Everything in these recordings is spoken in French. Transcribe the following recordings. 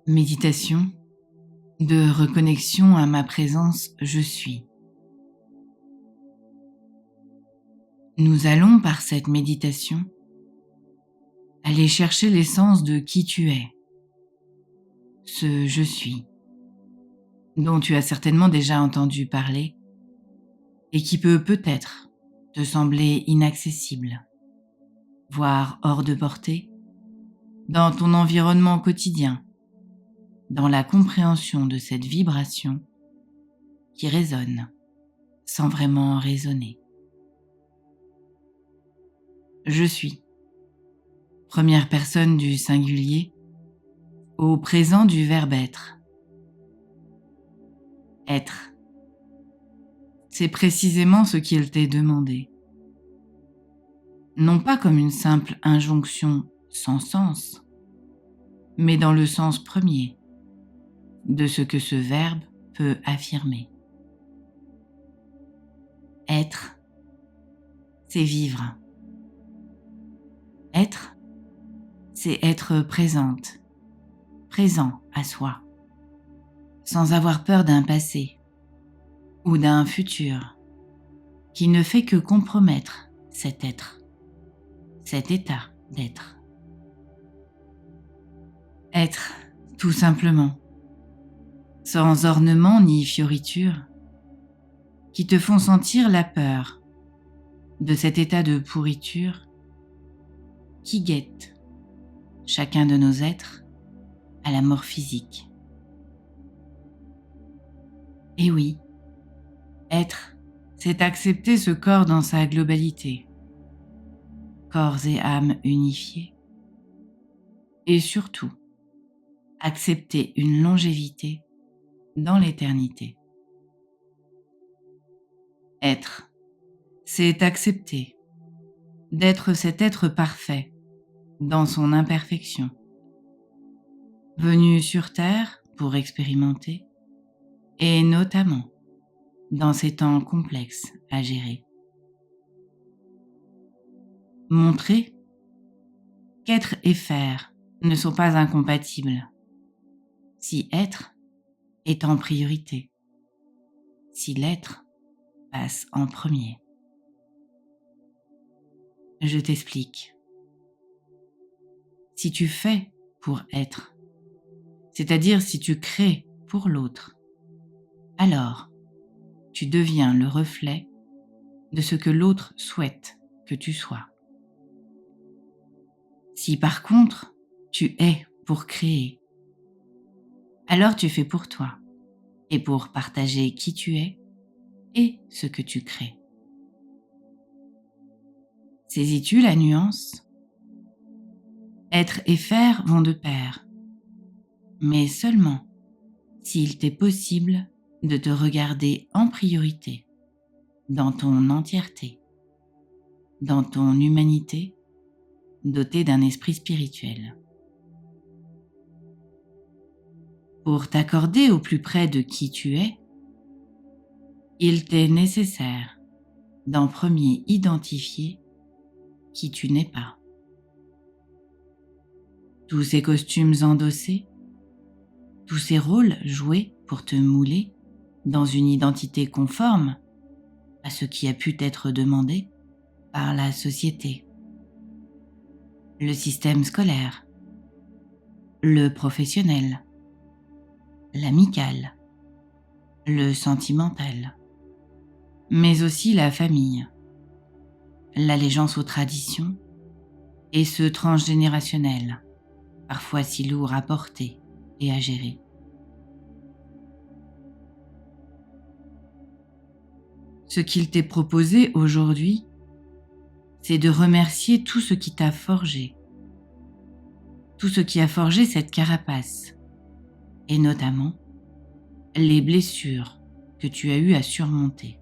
Méditation de reconnexion à ma présence je suis. Nous allons par cette méditation aller chercher l'essence de qui tu es, ce je suis, dont tu as certainement déjà entendu parler et qui peut peut-être te sembler inaccessible, voire hors de portée, dans ton environnement quotidien, dans la compréhension de cette vibration qui résonne sans vraiment résonner. Je suis, première personne du singulier, au présent du verbe être. Être, c'est précisément ce qu'il t'est demandé. Non pas comme une simple injonction sans sens, mais dans le sens premier de ce que ce verbe peut affirmer. Être, c'est vivre. Être, c'est être présente, présent à soi, sans avoir peur d'un passé ou d'un futur qui ne fait que compromettre cet être, cet état d'être. Être, tout simplement, sans ornement ni fioriture, qui te font sentir la peur de cet état de pourriture qui guette chacun de nos êtres à la mort physique. Et oui, être, c'est accepter ce corps dans sa globalité, corps et âme unifiés, et surtout, accepter une longévité dans l'éternité. Être, c'est accepter d'être cet être parfait dans son imperfection, venu sur Terre pour expérimenter, et notamment dans ces temps complexes à gérer. Montrer qu'être et faire ne sont pas incompatibles, si être est en priorité, si l'être passe en premier. Je t'explique. Si tu fais pour être, c'est-à-dire si tu crées pour l'autre, alors tu deviens le reflet de ce que l'autre souhaite que tu sois. Si par contre tu es pour créer, alors tu fais pour toi et pour partager qui tu es et ce que tu crées. Saisis-tu la nuance ? Être et faire vont de pair, mais seulement s'il t'est possible de te regarder en priorité, dans ton entièreté, dans ton humanité, dotée d'un esprit spirituel. Pour t'accorder au plus près de qui tu es, il t'est nécessaire d'en premier identifier qui tu n'es pas. Tous ces costumes endossés, tous ces rôles joués pour te mouler dans une identité conforme à ce qui a pu t'être demandé par la société, le système scolaire, le professionnel, l'amical, le sentimental, mais aussi la famille, l'allégeance aux traditions et ce transgénérationnel, parfois si lourd à porter et à gérer. Ce qu'il t'est proposé aujourd'hui, c'est de remercier tout ce qui t'a forgé, tout ce qui a forgé cette carapace, et notamment les blessures que tu as eues à surmonter,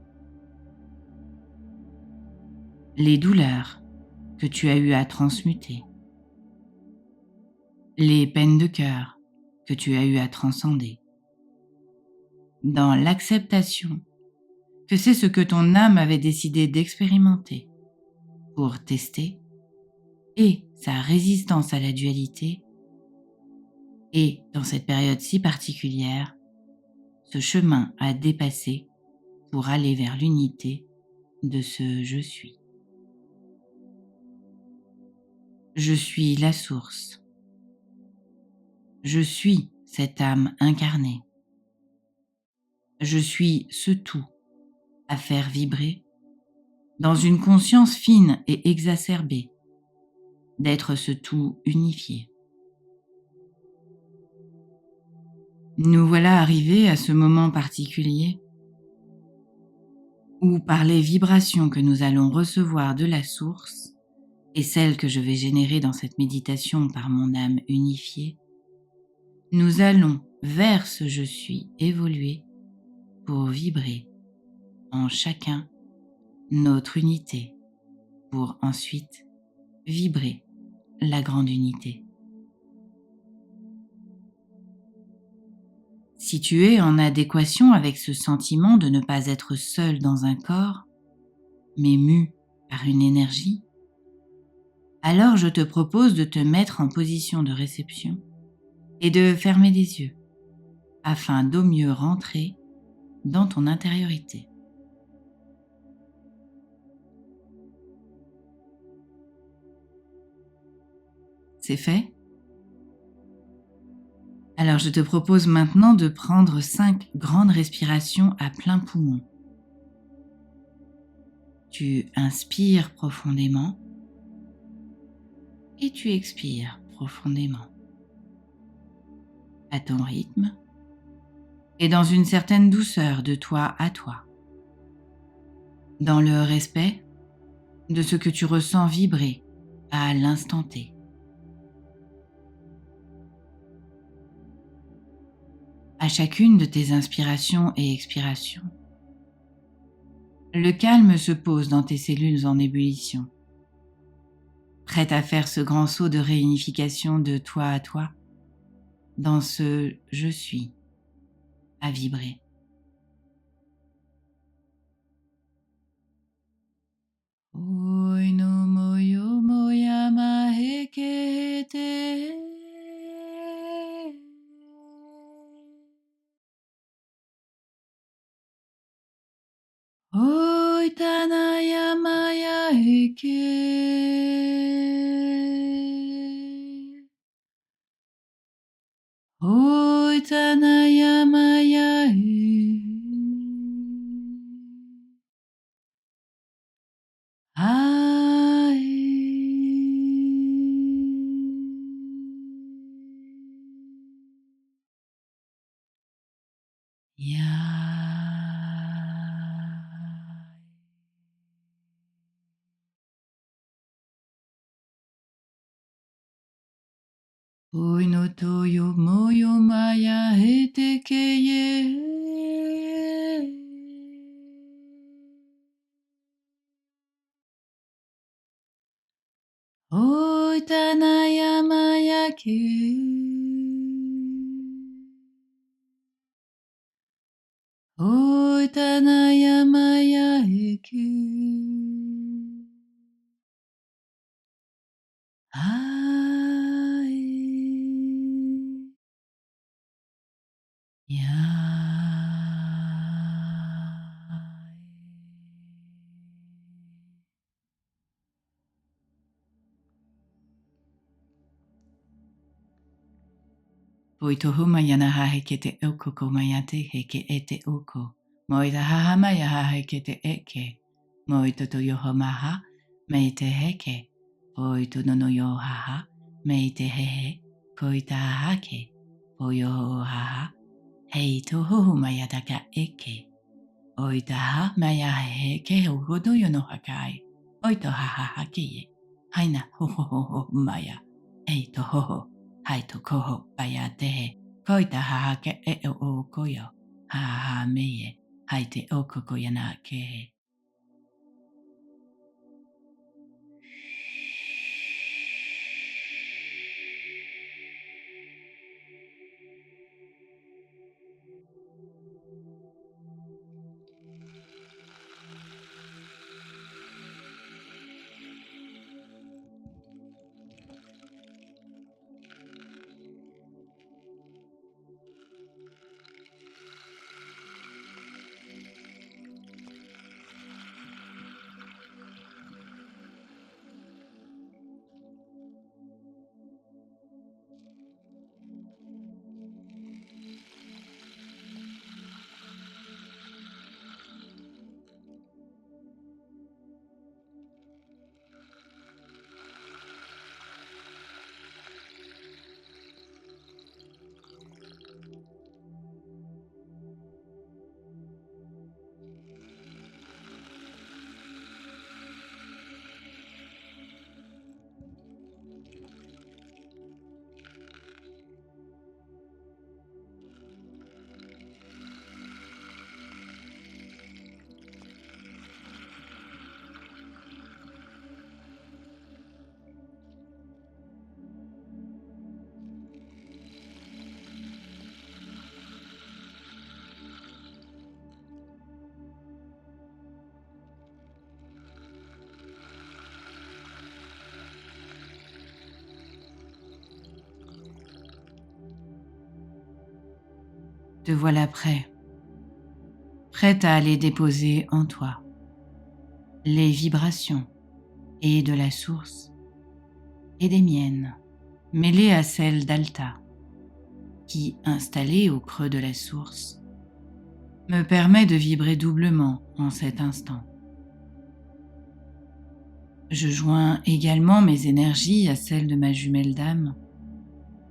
les douleurs que tu as eues à transmuter, les peines de cœur que tu as eues à transcender, dans l'acceptation que c'est ce que ton âme avait décidé d'expérimenter pour tester et sa résistance à la dualité Et dans cette période si particulière, ce chemin à dépasser pour aller vers l'unité de ce je suis. Je suis la source. Je suis cette âme incarnée. Je suis ce tout à faire vibrer dans une conscience fine et exacerbée, d'être ce tout unifié. Nous voilà arrivés à ce moment particulier où, par les vibrations que nous allons recevoir de la source et celles que je vais générer dans cette méditation par mon âme unifiée, nous allons vers ce je suis évoluer pour vibrer en chacun notre unité, pour ensuite vibrer la grande unité. Si tu es en adéquation avec ce sentiment de ne pas être seul dans un corps, mais mu par une énergie, alors je te propose de te mettre en position de réception et de fermer les yeux afin d'au mieux rentrer dans ton intériorité. C'est fait? Alors je te propose maintenant de prendre 5 grandes respirations à plein poumon. Tu inspires profondément et tu expires profondément. À ton rythme et dans une certaine douceur de toi à toi. Dans le respect de ce que tu ressens vibrer à l'instant T. À chacune de tes inspirations et expirations, le calme se pose dans tes cellules en ébullition, prête à faire ce grand saut de réunification de toi à toi, dans ce « je suis » à vibrer. Oi no moyo moyama hekete. Oi tanayama ya heke. Oi tanayama ya he. Oi no toyo moyo maya hetekeye. Oi tanayama yake. Oi tanayama ya heke. Poitohu mayana haheke te oko ko mayate heke ete oko. Moita haha maya haheke te eke. Moito to yoho maha me te heke. Poito nono yo haha me te hehe. Koita hahake. Po yoho haha. Hei tohu maya taka eke. Oita ha maya heke hodo yo no hakai. Oito haha hakeye. Haina ho ho ho ho maya. Hei to ho ho. Hai to koho paya tehe. Koita haha ke e o koyo. Haha meye. Hai te o koko yana kehe. Te voilà prêt, prête à aller déposer en toi les vibrations et de la source et des miennes, mêlées à celles d'Alta, qui, installée au creux de la source, me permet de vibrer doublement en cet instant. Je joins également mes énergies à celles de ma jumelle d'âme,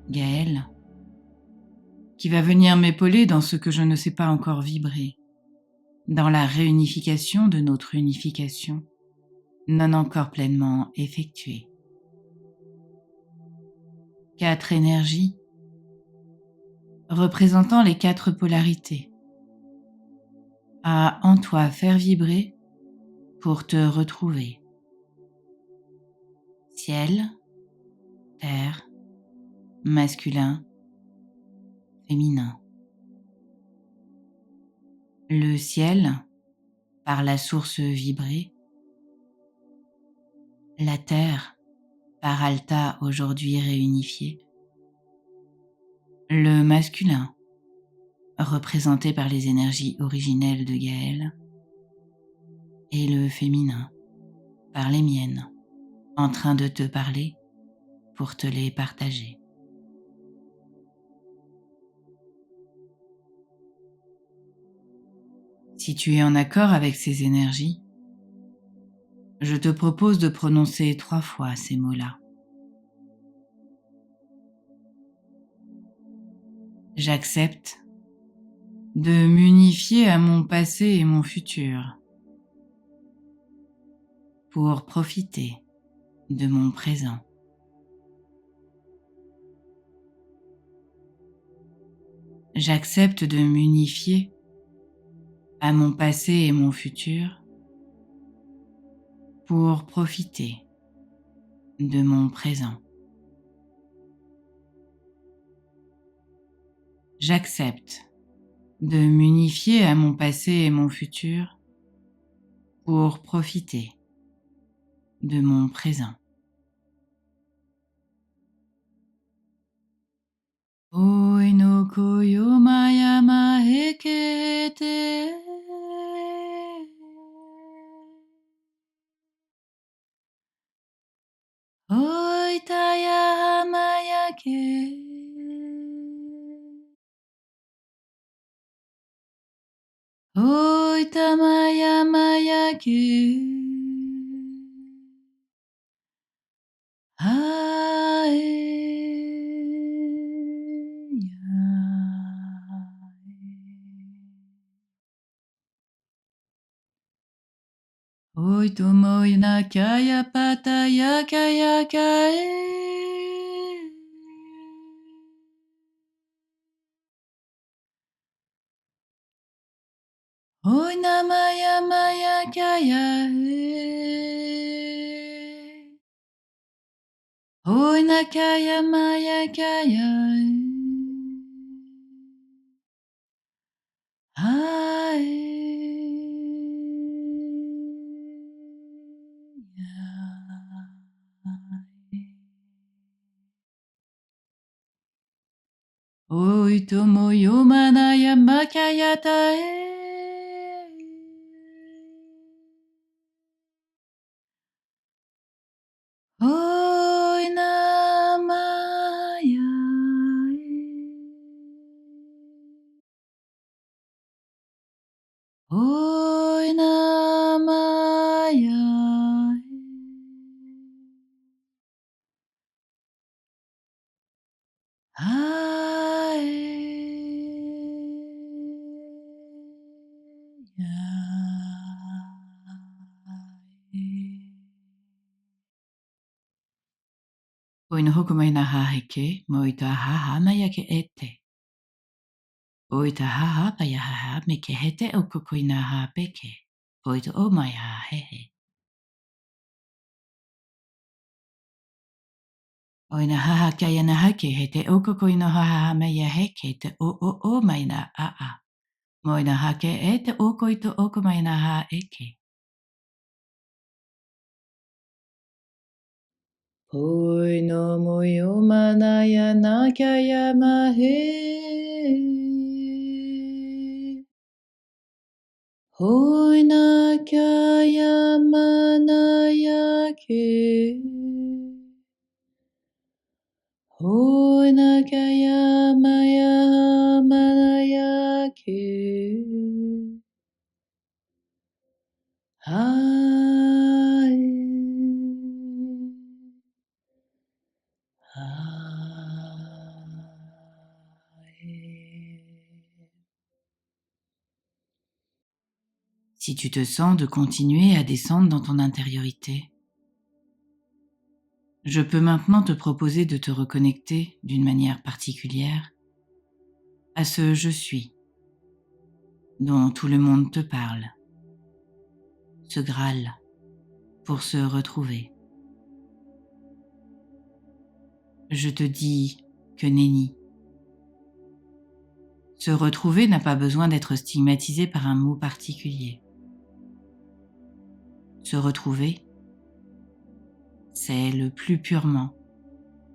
Gaëlle, qui va venir m'épauler dans ce que je ne sais pas encore vibrer, dans la réunification de notre unification, non encore pleinement effectuée. 4 énergies représentant les 4 polarités à en toi faire vibrer pour te retrouver. Ciel, terre, masculin, féminin. Le ciel, par la source vibrée. La terre, par Alta aujourd'hui réunifiée. Le masculin, représenté par les énergies originelles de Gaëlle. Et le féminin, par les miennes, en train de te parler pour te les partager. Si tu es en accord avec ces énergies, je te propose de prononcer 3 fois ces mots-là. J'accepte de m'unifier à mon passé et mon futur pour profiter de mon présent. J'accepte de m'unifier à mon passé et mon futur pour profiter de mon présent. J'accepte de m'unifier à mon passé et mon futur pour profiter de mon présent. Oi no koyo mayama hekete. Oi taya hamayake. Oi tamaya mayake. Oi tomo nakaya pataya kaya kae. Oi namaya maya kaya e. Oi nakaya maya kaya e. Oi tomo yomana yamakayata e. Oi namaya e. Oi namaya e. Oinohoko mai nā haheke, mo i tā haha mai a ke ete. O i tā haha pai a haha me ke hete o koko i nā hāpeke. O i tā o mai a hehe. O i nā haha kia na hake he te o koko i nā haha mai a heke te o mai nā a. Mo i nā hake e te oko i tā oko mai nā ha eke. Oi no moi o mana ya na kia ya mahe. Hoinakaya manayake. Hoinakaya maya manayake. Hai. Si tu te sens de continuer à descendre dans ton intériorité, je peux maintenant te proposer de te reconnecter d'une manière particulière à ce je suis dont tout le monde te parle, ce Graal pour se retrouver. Je te dis que nenni. Se retrouver n'a pas besoin d'être stigmatisé par un mot particulier. Se retrouver, c'est le plus purement,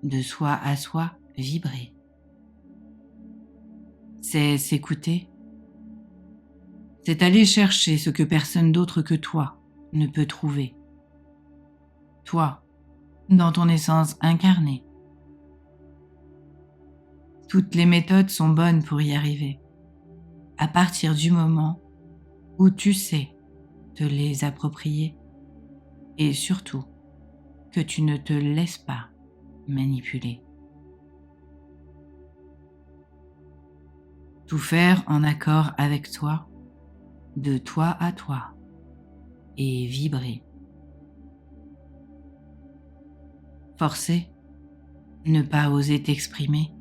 de soi à soi, vibrer. C'est s'écouter. C'est aller chercher ce que personne d'autre que toi ne peut trouver. Toi, dans ton essence incarnée. Toutes les méthodes sont bonnes pour y arriver, à partir du moment où tu sais te les approprier et surtout que tu ne te laisses pas manipuler. Tout faire en accord avec toi, de toi à toi, et vibrer. Forcer, ne pas oser t'exprimer,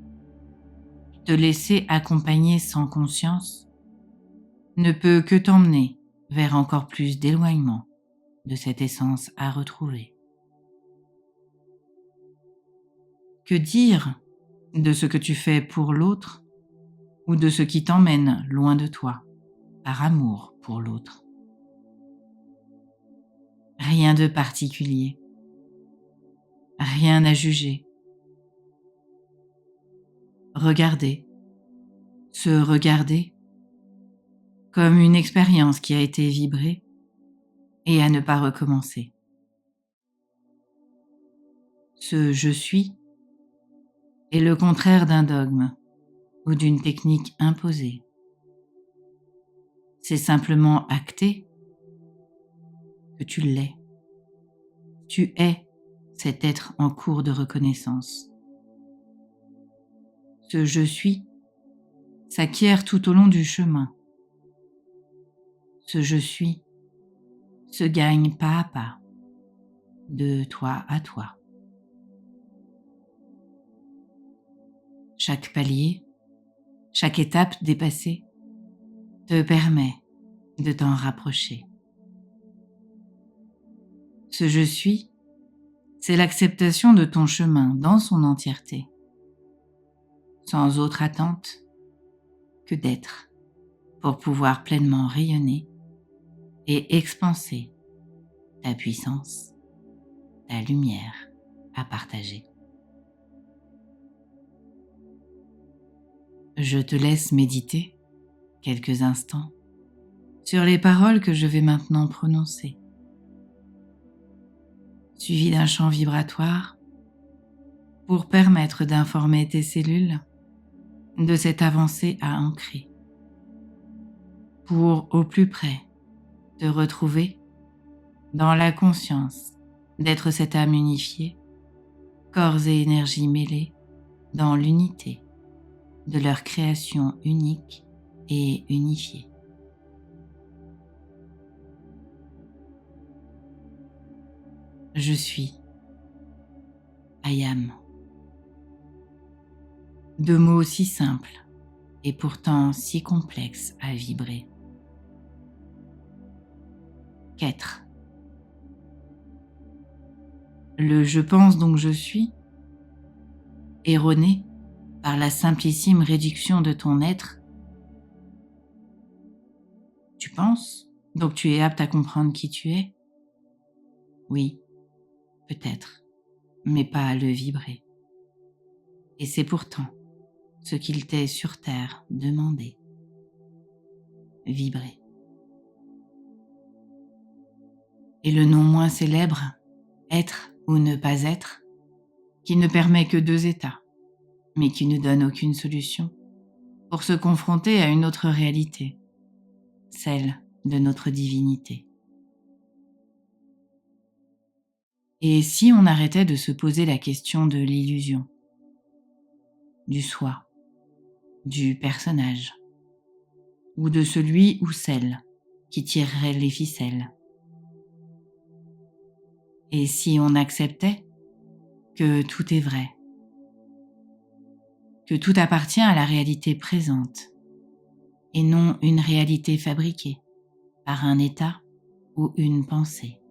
te laisser accompagner sans conscience, ne peut que t'emmener vers encore plus d'éloignement de cette essence à retrouver. Que dire de ce que tu fais pour l'autre ou de ce qui t'emmène loin de toi, par amour pour l'autre? Rien de particulier, rien à juger. Regarder, se regarder comme une expérience qui a été vibrée et à ne pas recommencer. Ce je suis est le contraire d'un dogme ou d'une technique imposée. C'est simplement acter que tu l'es. Tu es cet être en cours de reconnaissance. Ce je suis s'acquiert tout au long du chemin. Ce je suis se gagne pas à pas, de toi à toi. Chaque palier, chaque étape dépassée te permet de t'en rapprocher. Ce je suis, c'est l'acceptation de ton chemin dans son entièreté, sans autre attente que d'être pour pouvoir pleinement rayonner et expanser ta puissance, ta lumière à partager. Je te laisse méditer quelques instants sur les paroles que je vais maintenant prononcer, suivies d'un chant vibratoire pour permettre d'informer tes cellules de cette avancée à ancrer, pour au plus près te retrouver dans la conscience d'être cette âme unifiée, corps et énergie mêlés dans l'unité de leur création unique et unifiée. Je suis. I am. Deux mots si simples et pourtant si complexes à vibrer. Qu'être. Le je pense donc je suis, erroné par la simplissime réduction de ton être. Tu penses, donc tu es apte à comprendre qui tu es? Oui, peut-être, mais pas à le vibrer. Et c'est pourtant ce qu'il t'est sur terre demandé. Vibrer. et le non moins célèbre être ou ne pas être, qui ne permet que 2 états, mais qui ne donne aucune solution pour se confronter à une autre réalité, celle de notre divinité. Et si on arrêtait de se poser la question de l'illusion, du soi, du personnage, ou de celui ou celle qui tirerait les ficelles? Et si on acceptait que tout est vrai, que tout appartient à la réalité présente, et non une réalité fabriquée par un état ou une pensée?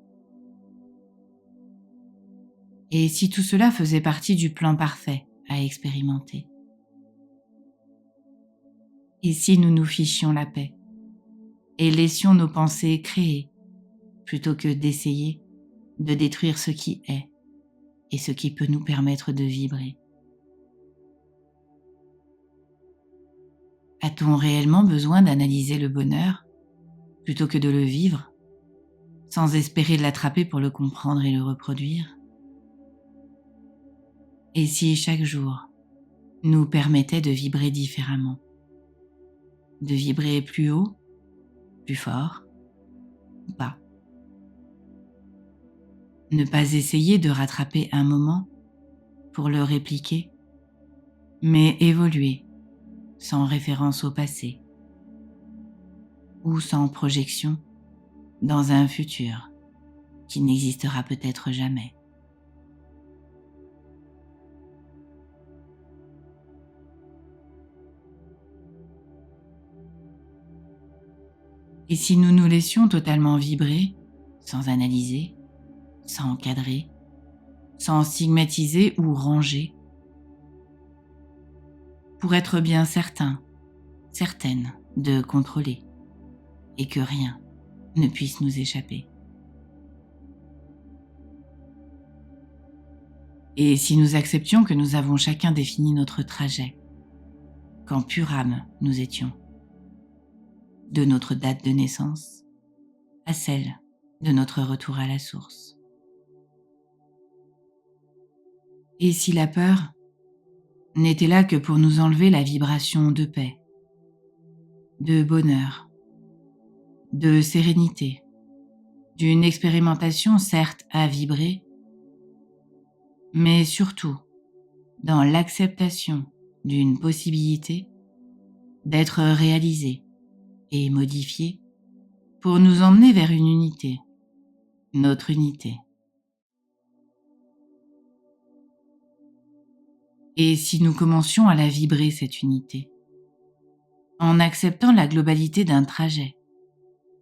Et si tout cela faisait partie du plan parfait à expérimenter? Et si nous nous fichions la paix et laissions nos pensées créer plutôt que d'essayer de détruire ce qui est et ce qui peut nous permettre de vibrer? A-t-on réellement besoin d'analyser le bonheur plutôt que de le vivre, sans espérer l'attraper pour le comprendre et le reproduire? Et si chaque jour nous permettait de vibrer différemment, de vibrer plus haut, plus fort ou pas? Ne pas essayer de rattraper un moment pour le répliquer, mais évoluer sans référence au passé ou sans projection dans un futur qui n'existera peut-être jamais. Et si nous nous laissions totalement vibrer, sans analyser, sans cadrer, sans stigmatiser ou ranger, pour être bien certain, certaine de contrôler et que rien ne puisse nous échapper? Et si nous acceptions que nous avons chacun défini notre trajet, quand pure âme nous étions, de notre date de naissance à celle de notre retour à la source? Et si la peur n'était là que pour nous enlever la vibration de paix, de bonheur, de sérénité, d'une expérimentation certes à vibrer, mais surtout dans l'acceptation d'une possibilité d'être réalisée et modifiée pour nous emmener vers une unité, notre unité? Et si nous commencions à la vibrer, cette unité, en acceptant la globalité d'un trajet,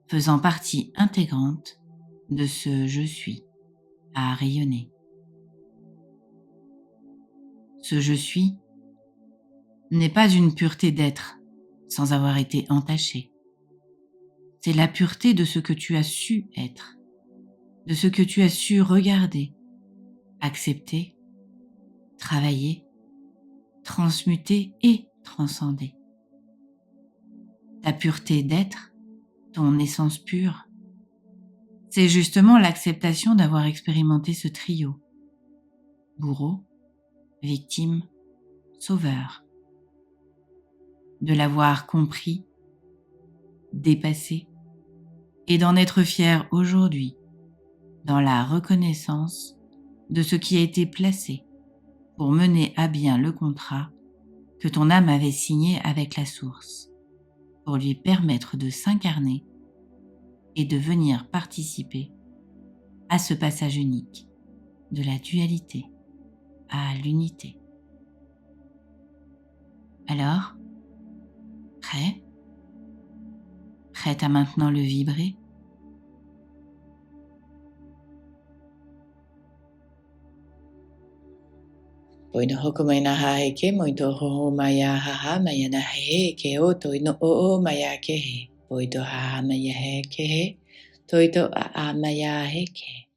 faisant partie intégrante de ce je suis à rayonner? Ce je suis n'est pas une pureté d'être sans avoir été entaché. C'est la pureté de ce que tu as su être, de ce que tu as su regarder, accepter, travailler, transmuter et transcender. Ta pureté d'être, ton essence pure, c'est justement l'acceptation d'avoir expérimenté ce trio: bourreau, victime, sauveur. De l'avoir compris, dépassé, et d'en être fier aujourd'hui, dans la reconnaissance de ce qui a été placé pour mener à bien le contrat que ton âme avait signé avec la source, pour lui permettre de s'incarner et de venir participer à ce passage unique de la dualité à l'unité. Alors, prêt? Prête à maintenant le vibrer? Poino hokumaina haheke, moito hoho maya haha maya na he ke o toino o maya ke he. Poito haha maya he ke he, toito a maya he ke.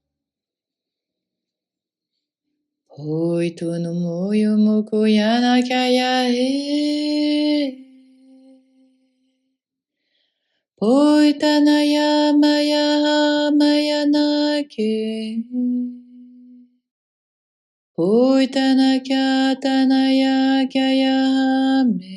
Poito no moyo moko yana kaya he. Poitanaya maya mayanake. Poitanakya tanaya kyaya me.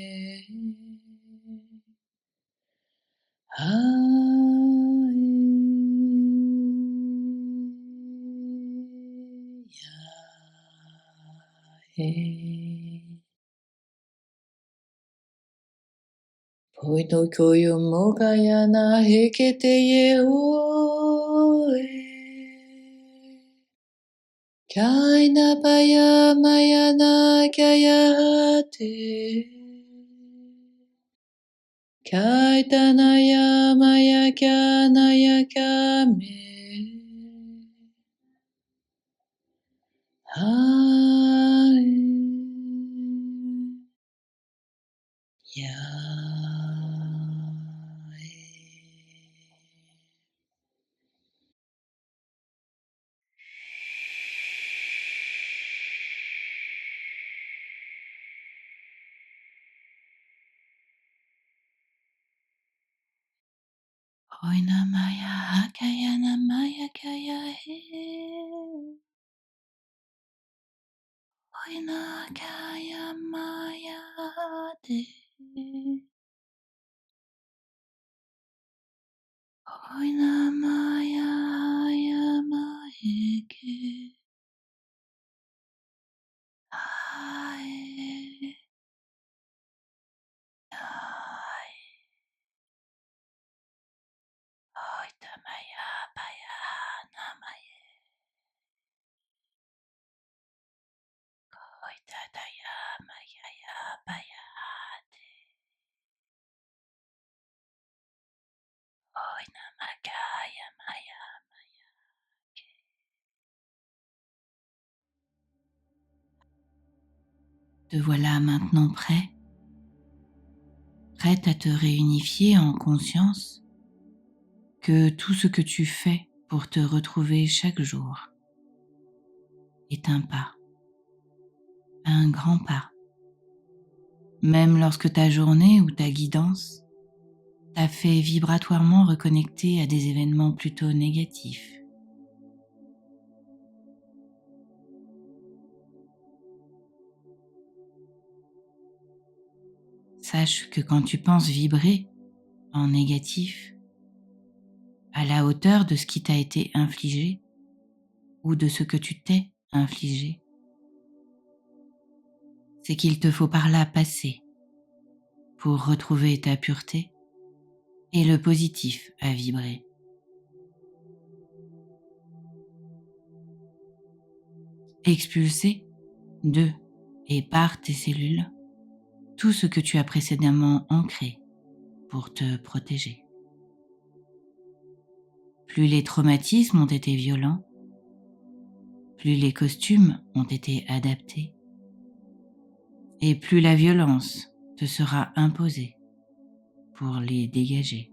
Poito koyo mokaya na hekete ye oe. Kaina paya maya na kaya te. Kaitanaya maya kya naya kame. Oina maya hakaya na maya kaya he. Oina kaya maya de. Oina maya ya maheke. Ae. Ae. Oita maya paya namaye. Oita daya maya ya paya de. Oina makaya maya maya ke. Te voilà maintenant prête à te réunifier en conscience que tout ce que tu fais pour te retrouver chaque jour est un pas, un grand pas, même lorsque ta journée ou ta guidance t'a fait vibratoirement reconnecter à des événements plutôt négatifs. Sache que quand tu penses vibrer en négatif, à la hauteur de ce qui t'a été infligé ou de ce que tu t'es infligé, c'est qu'il te faut par là passer pour retrouver ta pureté et le positif à vibrer. Expulser de et par tes cellules tout ce que tu as précédemment ancré pour te protéger. Plus les traumatismes ont été violents, plus les costumes ont été adaptés, et plus la violence te sera imposée pour les dégager.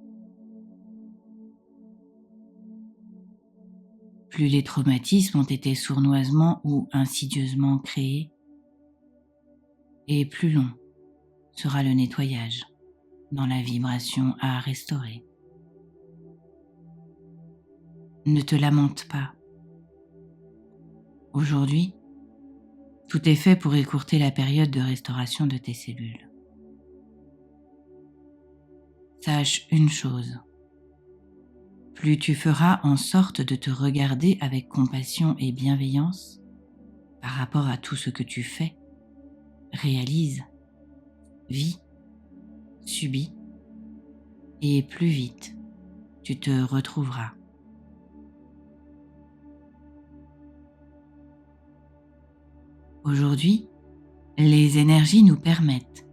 Plus les traumatismes ont été sournoisement ou insidieusement créés, et plus long sera le nettoyage dans la vibration à restaurer. Ne te lamente pas. Aujourd'hui, tout est fait pour écourter la période de restauration de tes cellules. Sache une chose, plus tu feras en sorte de te regarder avec compassion et bienveillance par rapport à tout ce que tu fais, réalises, vis, subis, et plus vite tu te retrouveras. Aujourd'hui, les énergies nous permettent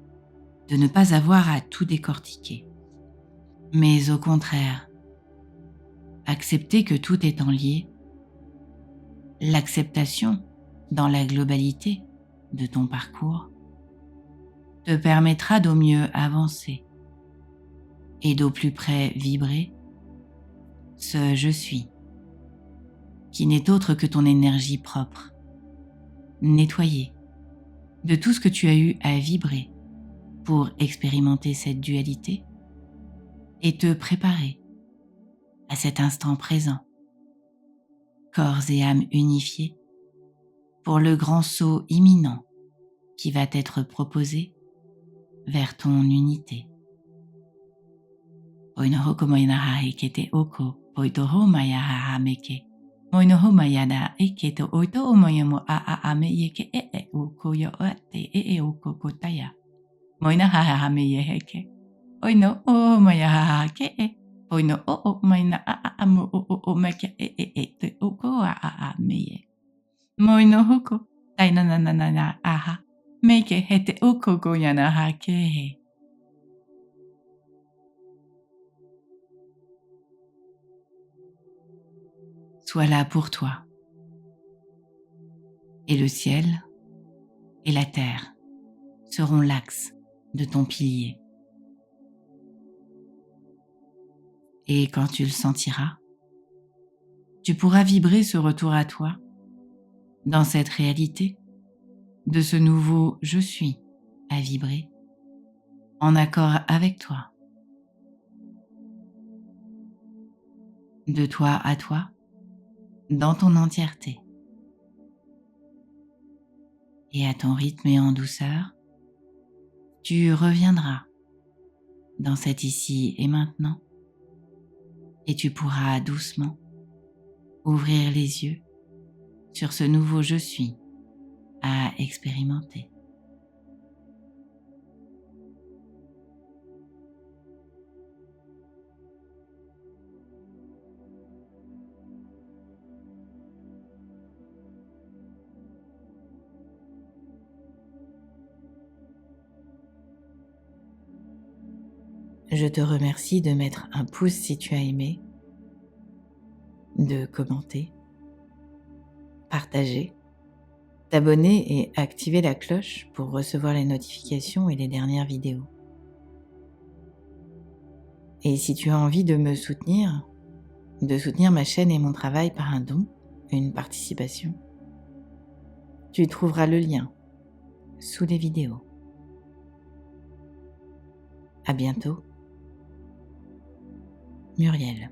de ne pas avoir à tout décortiquer, mais au contraire, accepter que tout est en lié, l'acceptation dans la globalité de ton parcours te permettra d'au mieux avancer et d'au plus près vibrer ce je suis, qui n'est autre que ton énergie propre, nettoyée de tout ce que tu as eu à vibrer pour expérimenter cette dualité et te préparer à cet instant présent, corps et âme unifiés, pour le grand saut imminent qui va t'être proposé vers ton unité. Oinohoko moinaha eke te oko, poitoho mayaha meke. Moinoho mayada eke te oito omoyamo a me yeke oko yo ate oko kotaya. Moinaha me yeheke. Oino o mayaha ke Oino o maina amu o meke te oko me ye. Moinohoko taina na aha. Meke hete oko goyana ha ke. Sois là pour toi. Et le ciel et la terre seront l'axe de ton pilier. Et quand tu le sentiras, tu pourras vibrer ce retour à toi, dans cette réalité, de ce nouveau « je suis » à vibrer, en accord avec toi. De toi à toi, dans ton entièreté. Et à ton rythme et en douceur, tu reviendras dans cet ici et maintenant, et tu pourras doucement ouvrir les yeux sur ce nouveau « je suis » à expérimenter. Je te remercie de mettre un pouce si tu as aimé, de commenter, partager, t'abonner et activer la cloche pour recevoir les notifications et les dernières vidéos. Et si tu as envie de me soutenir, de soutenir ma chaîne et mon travail par un don, une participation, tu trouveras le lien sous les vidéos. À bientôt. Muriel.